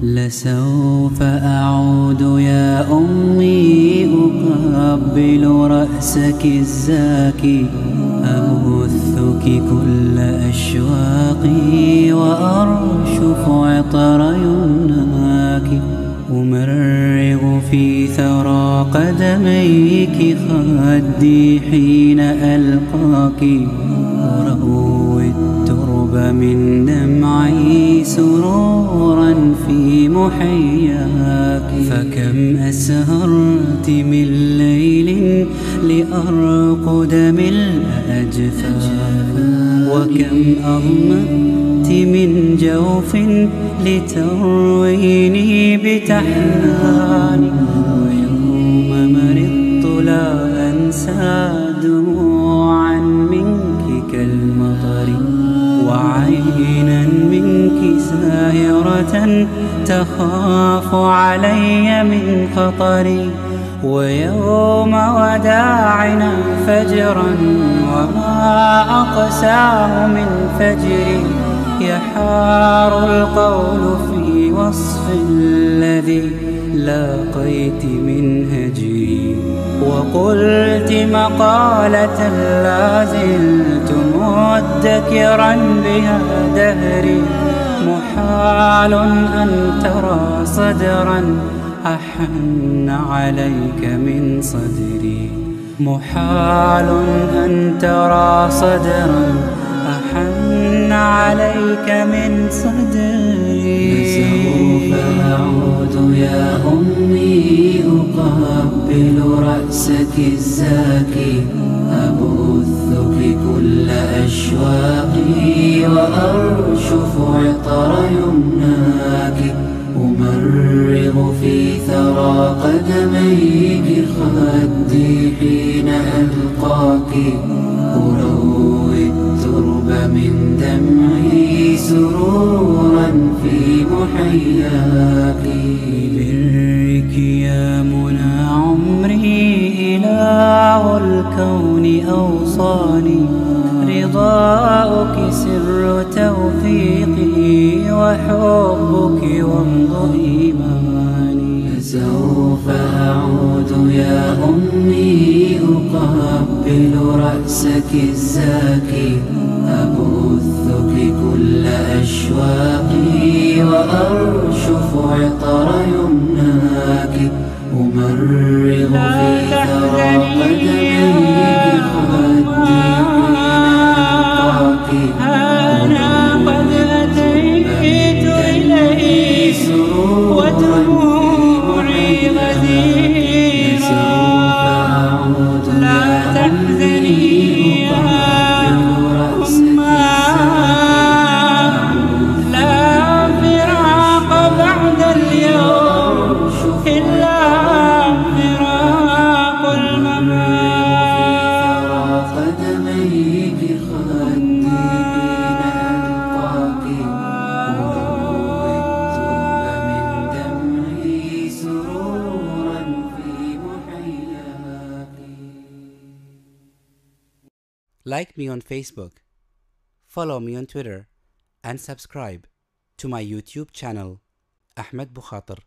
لسوف أعود يا أمي أقبل رأسك الزاكي، أبثك كل أشواقي وأرشف عطر يمناك، أمرغ في ثرى قدميك خدي حين ألقاك، أروي الترب من دمعي سرورا في محياك. فكم أسهرت من ليل لأرقد ملء أجفاك، وكم أغمضت من جوف لترويني بتحناني، ويوم مرضت لا أنسى دموعا منك كالمطر، وعينا منك ساهرة تخاف علي من خطري، ويوم وداعنا فجرا وما أقساه من فجري، يحار القول في وصف الذي لاقيت من هجري، وقلت مقالة لا زلت مدكرا بها دهري، محال أن ترى صدرا أحن عليك من صدري، محال أن ترى صدرا أحن عليك من صدري. سوف أعود يا أمي أقبل رأسك الزاكي، أبثك كل أشواقي وأرشف عطر يمناك، أمرغ في ثرى قدميك خدي حين ألقاك، أروي الترب من دمعي سرورا في محياك. ببرك يا منى عمري إله الكون أوصاني، رضاؤك سر توفيقي وحبك وامض إيماني. سوف أعود يا أمي أقبل رأسك الزاكي، أبثك كل أشواقي وأرشف عطر يمناك، أمرغ في ثرى قدميك خدي حين ألقاك، أنا قد أتيت إليك ودموعي غزيرة، لا تحزني يا أمّا، لا فراق بعد اليوم إلا فراق الممات. قدميك خدي حين ألقاك، أروي الترب من دمعي سرورا في محياك. Like me on Facebook, follow me on Twitter, and subscribe to my YouTube channel, Ahmed Bukhatir.